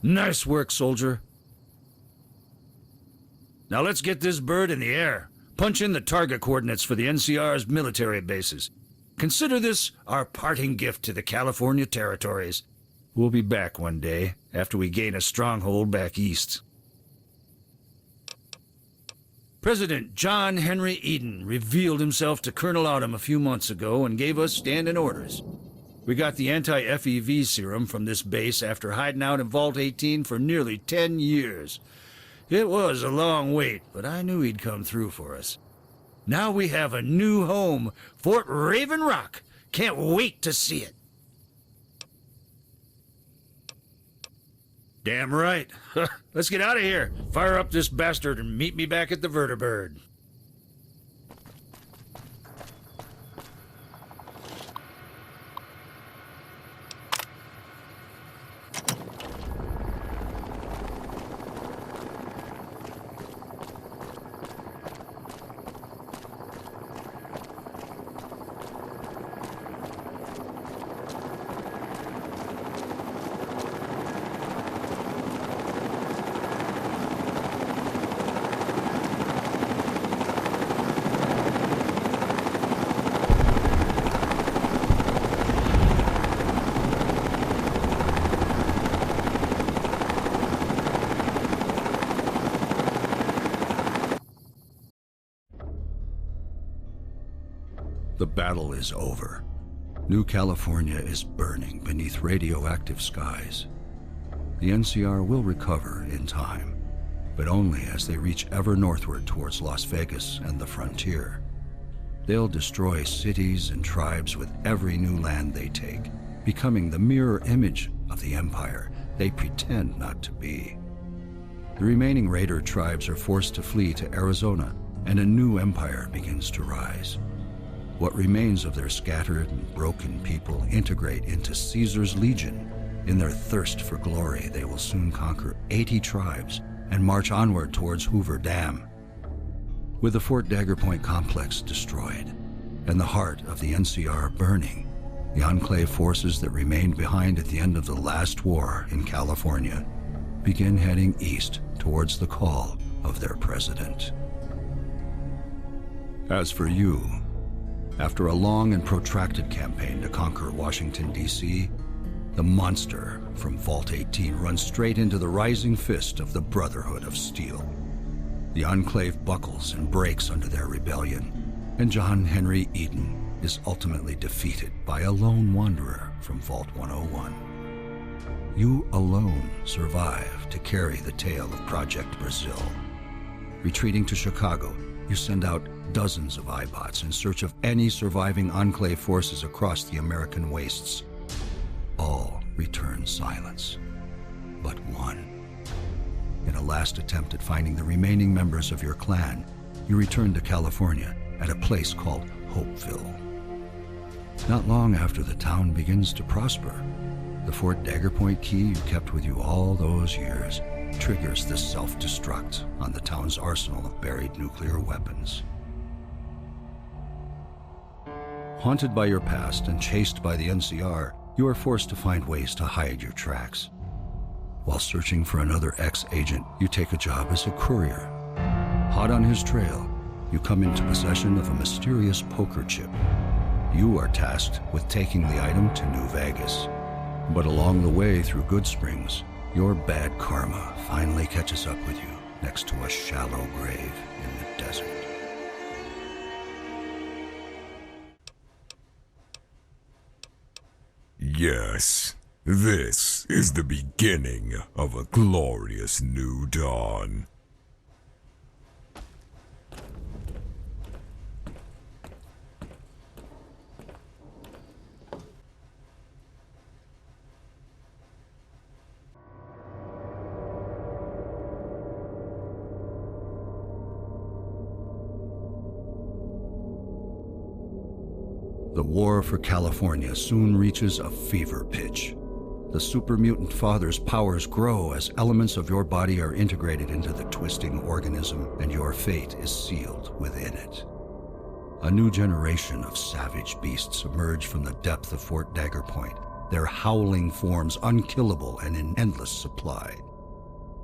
Nice work, soldier. Now let's get this bird in the air. Punch in the target coordinates for the NCR's military bases. Consider this our parting gift to the California territories. We'll be back one day after we gain a stronghold back east. President John Henry Eden revealed himself to Colonel Autumn a few months ago and gave us standing orders. We got the anti-FEV serum from this base after hiding out in Vault 18 for nearly 10 years. It was a long wait, but I knew he'd come through for us. Now we have a new home, Fort Raven Rock. Can't wait to see it. Damn right. Let's get out of here. Fire up this bastard and meet me back at the Vertibird. The battle is over. New California is burning beneath radioactive skies. The NCR will recover in time, but only as they reach ever northward towards Las Vegas and the frontier. They'll destroy cities and tribes with every new land they take, becoming the mirror image of the empire they pretend not to be. The remaining raider tribes are forced to flee to Arizona, and a new empire begins to rise. What remains of their scattered and broken people integrate into Caesar's Legion. In their thirst for glory, they will soon conquer 80 tribes and march onward towards Hoover Dam. With the Fort Dagger Point complex destroyed and the heart of the NCR burning, the Enclave forces that remained behind at the end of the last war in California begin heading east towards the call of their president. As for you, after a long and protracted campaign to conquer Washington, D.C., the monster from Vault 18 runs straight into the rising fist of the Brotherhood of Steel. The Enclave buckles and breaks under their rebellion, and John Henry Eden is ultimately defeated by a lone wanderer from Vault 101. You alone survive to carry the tale of Project Brazil. Retreating to Chicago, you send out dozens of iBots in search of any surviving Enclave forces across the American wastes. All return silence, but one. In a last attempt at finding the remaining members of your clan, you return to California at a place called Hopeville. Not long after the town begins to prosper, the Fort Dagger Point key you kept with you all those years triggers the self-destruct on the town's arsenal of buried nuclear weapons. Haunted by your past and chased by the NCR, you are forced to find ways to hide your tracks. While searching for another ex-agent, you take a job as a courier. Hot on his trail, you come into possession of a mysterious poker chip. You are tasked with taking the item to New Vegas. But along the way through Good Springs, your bad karma finally catches up with you next to a shallow grave in the desert. Yes, this is the beginning of a glorious new dawn. The war for California soon reaches a fever pitch. The super mutant father's powers grow as elements of your body are integrated into the twisting organism, and your fate is sealed within it. A new generation of savage beasts emerge from the depth of Fort Dagger Point, their howling forms unkillable and in endless supply.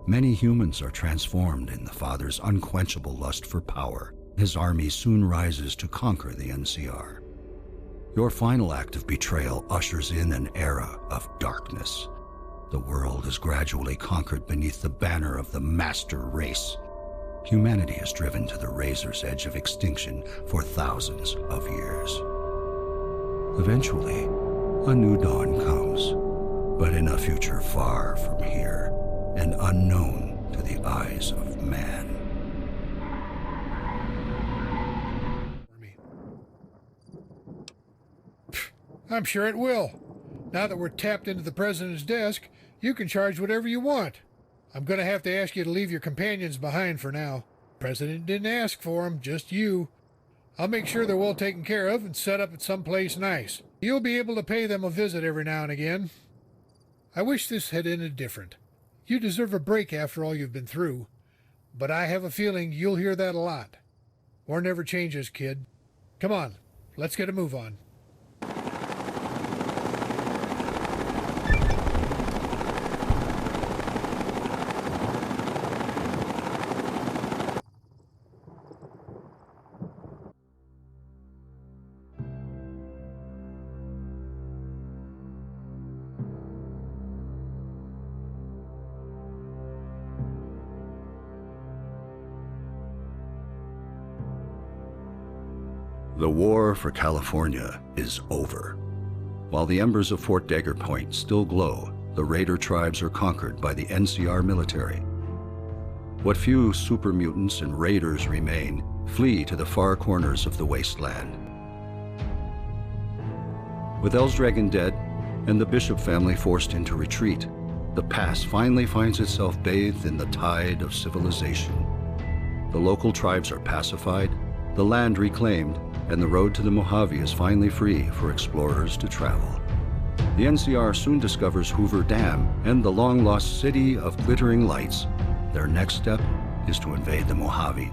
Many humans are transformed in the Father's unquenchable lust for power. His army soon rises to conquer the NCR. Your final act of betrayal ushers in an era of darkness. The world is gradually conquered beneath the banner of the Master Race. Humanity is driven to the razor's edge of extinction for thousands of years. Eventually, a new dawn comes, but in a future far from here and unknown to the eyes of man. I'm sure it will. Now that we're tapped into the President's desk, you can charge whatever you want. I'm going to have to ask you to leave your companions behind for now. President didn't ask for them, just you. I'll make sure they're well taken care of and set up at some place nice. You'll be able to pay them a visit every now and again. I wish this had ended different. You deserve a break after all you've been through. But I have a feeling you'll hear that a lot. War never changes, kid. Come on, let's get a move on. The war for California is over. While the embers of Fort Dagger Point still glow, the Raider tribes are conquered by the NCR military. What few super mutants and raiders remain flee to the far corners of the wasteland. With Elsdragon dead and the Bishop family forced into retreat, the pass finally finds itself bathed in the tide of civilization. The local tribes are pacified, the land reclaimed, and the road to the Mojave is finally free for explorers to travel. The NCR soon discovers Hoover Dam and the long-lost city of glittering lights. Their next step is to invade the Mojave.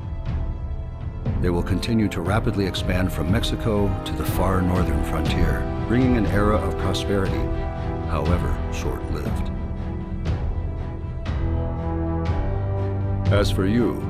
They will continue to rapidly expand from Mexico to the far northern frontier, bringing an era of prosperity, however short-lived. As for you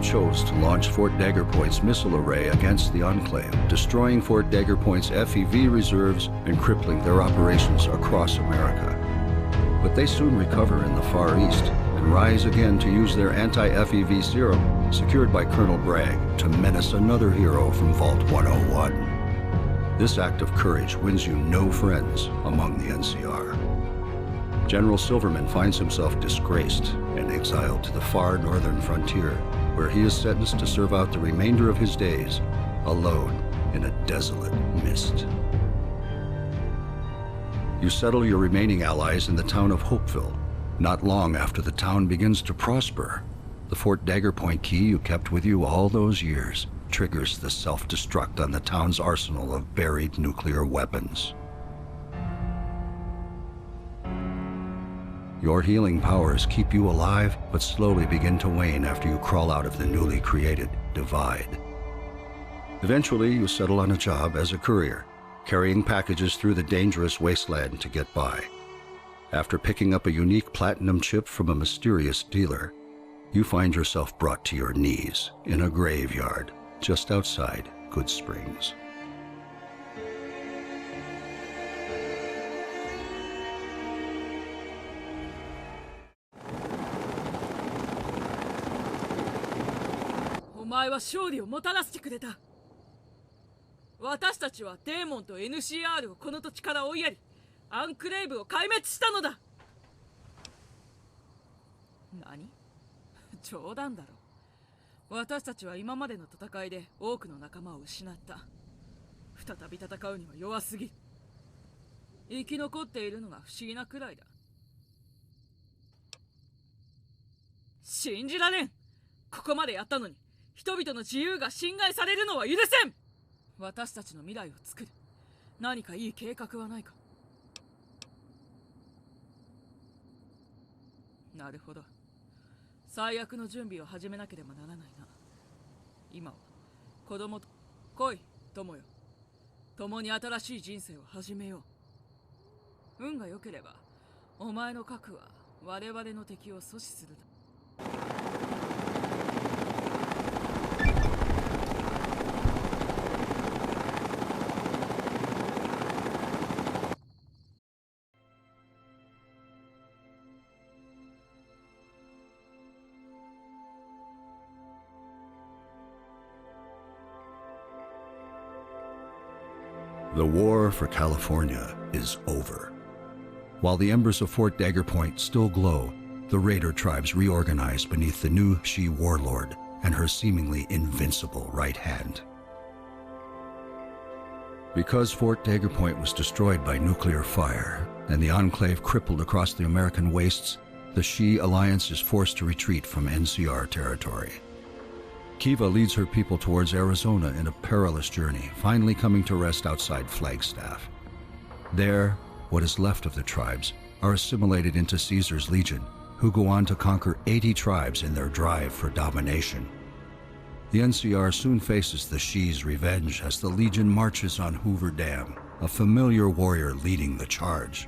chose to launch Fort Dagger Point's missile array against the Enclave, destroying Fort Dagger Point's FEV reserves and crippling their operations across America. But they soon recover in the Far East and rise again to use their anti-FEV serum, secured by Colonel Bragg, to menace another hero from Vault 101. This act of courage wins you no friends among the NCR. General Silverman finds himself disgraced and exiled to the far northern frontier, where he is sentenced to serve out the remainder of his days, alone in a desolate mist. You settle your remaining allies in the town of Hopeville. Not long after the town begins to prosper, the Fort Dagger Point key you kept with you all those years triggers the self-destruct on the town's arsenal of buried nuclear weapons. Your healing powers keep you alive, but slowly begin to wane after you crawl out of the newly created Divide. Eventually, you settle on a job as a courier, carrying packages through the dangerous wasteland to get by. After picking up a unique platinum chip from a mysterious dealer, you find yourself brought to your knees in a graveyard just outside Good Springs.お前は勝利をもたらしてくれた。私たちはデーモンと NCR をこの土地から追いやり、アンクレイブを壊滅したのだ。何？冗談だろ。私たちは今までの戦いで多くの仲間を失った。再び戦うには弱すぎる。生き残っているのが不思議なくらいだ。信じられん。ここまでやったのに人々の自由が侵害されるのは許せん。私たちの未来を作る何かいい計画はないか。なるほど。最悪の準備を始めなければならないな。今は子供と来い友よ。共に新しい人生を始めよう。運が良ければお前の核は我々の敵を阻止するだ。The war for California is over. While the embers of Fort Dagger Point still glow, the Raider tribes reorganize beneath the new She warlord and her seemingly invincible right hand. Because Fort Dagger Point was destroyed by nuclear fire and the Enclave crippled across the American wastes, the She Alliance is forced to retreat from NCR territory. Kiva leads her people towards Arizona in a perilous journey, finally coming to rest outside Flagstaff. There, what is left of the tribes are assimilated into Caesar's Legion, who go on to conquer 80 tribes in their drive for domination. The NCR soon faces the She's revenge as the Legion marches on Hoover Dam, a familiar warrior leading the charge.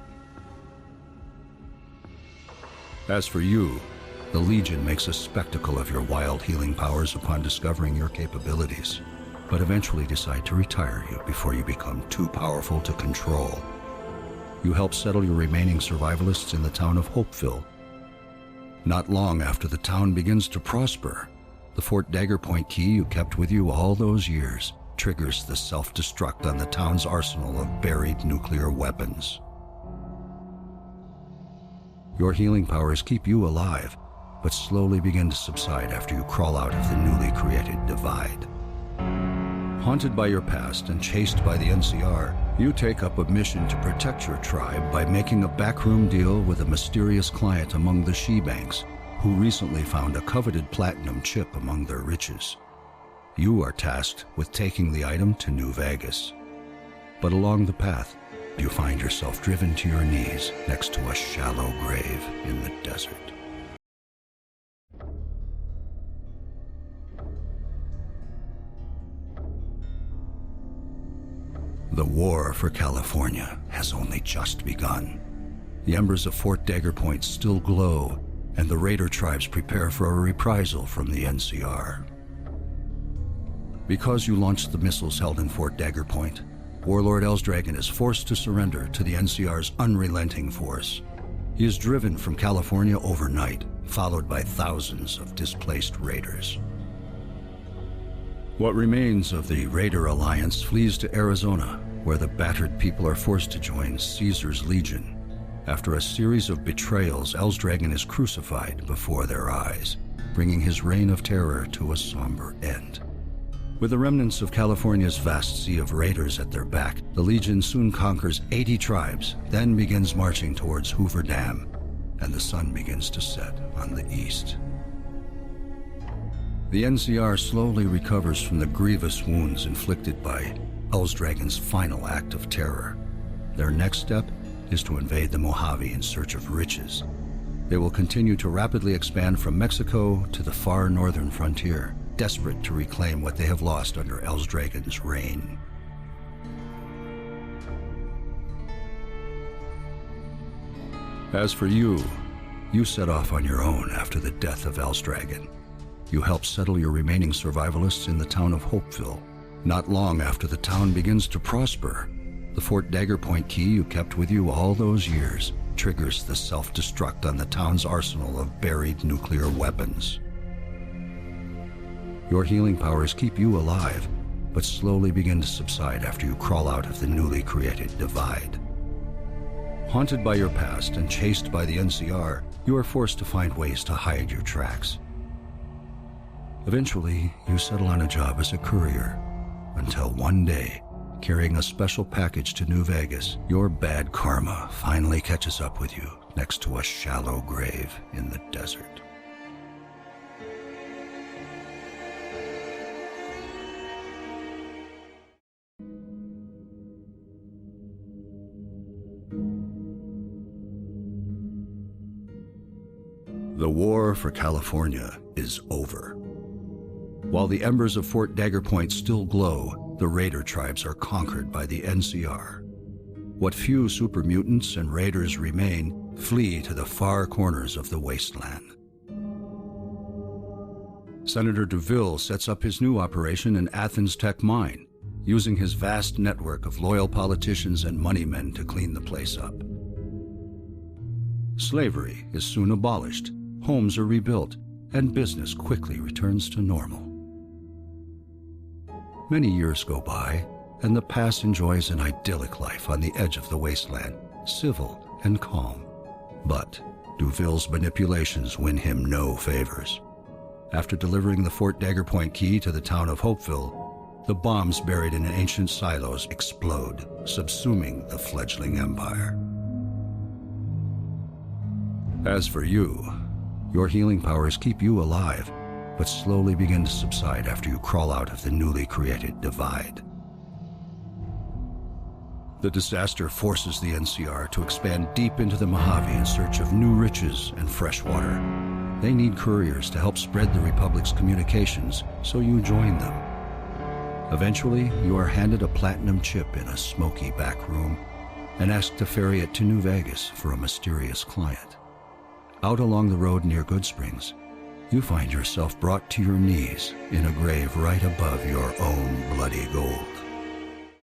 As for you, the Legion makes a spectacle of your wild healing powers upon discovering your capabilities, but eventually decide to retire you before you become too powerful to control. You help settle your remaining survivalists in the town of Hopeville. Not long after the town begins to prosper, the Fort Dagger Point key you kept with you all those years triggers the self-destruct on the town's arsenal of buried nuclear weapons. Your healing powers keep you alive, but slowly begin to subside after you crawl out of the newly created divide. Haunted by your past and chased by the NCR, you take up a mission to protect your tribe by making a backroom deal with a mysterious client among the She Banks, who recently found a coveted platinum chip among their riches. You are tasked with taking the item to New Vegas. But along the path, you find yourself driven to your knees next to a shallow grave in the desert. The war for California has only just begun. The embers of Fort Dagger Point still glow, and the Raider tribes prepare for a reprisal from the NCR. Because you launched the missiles held in Fort Dagger Point, Warlord Elsdragon is forced to surrender to the NCR's unrelenting force. He is driven from California overnight, followed by thousands of displaced Raiders. What remains of the Raider Alliance flees to Arizona, where the battered people are forced to join Caesar's Legion. After a series of betrayals, Elsdragon is crucified before their eyes, bringing his reign of terror to a somber end. With the remnants of California's vast sea of raiders at their back, the Legion soon conquers 80 tribes, then begins marching towards Hoover Dam, and the sun begins to set on the east. The NCR slowly recovers from the grievous wounds inflicted by Elsdragon's final act of terror. Their next step is to invade the Mojave in search of riches. They will continue to rapidly expand from Mexico to the far northern frontier, desperate to reclaim what they have lost under Elsdragon's reign. As for you, you set off on your own after the death of Elsdragon. You help settle your remaining survivalists in the town of Hopeville. Not long after the town begins to prosper, the Fort Dagger Point key you kept with you all those years triggers the self-destruct on the town's arsenal of buried nuclear weapons. Your healing powers keep you alive, but slowly begin to subside after you crawl out of the newly created divide. Haunted by your past and chased by the NCR, you are forced to find ways to hide your tracks. Eventually, you settle on a job as a courier, until one day, carrying a special package to New Vegas, your bad karma finally catches up with you next to a shallow grave in the desert. The war for California is over. While the embers of Fort Dagger Point still glow, the Raider tribes are conquered by the NCR. What few super mutants and raiders remain flee to the far corners of the wasteland. Senator DeVille sets up his new operation in Athens Tech Mine, using his vast network of loyal politicians and moneymen to clean the place up. Slavery is soon abolished, homes are rebuilt, and business quickly returns to normal. Many years go by, and the pass enjoys an idyllic life on the edge of the wasteland, civil and calm. But Duville's manipulations win him no favors. After delivering the Fort Dagger Point key to the town of Hopeville, the bombs buried in ancient silos explode, subsuming the fledgling empire. As for you, your healing powers keep you alive, but slowly begin to subside after you crawl out of the newly created divide. The disaster forces the NCR to expand deep into the Mojave in search of new riches and fresh water. They need couriers to help spread the Republic's communications, so you join them. Eventually, you are handed a platinum chip in a smoky back room and asked to ferry it to New Vegas for a mysterious client. Out along the road near Good Springs, you find yourself brought to your knees in a grave right above your own bloody gold.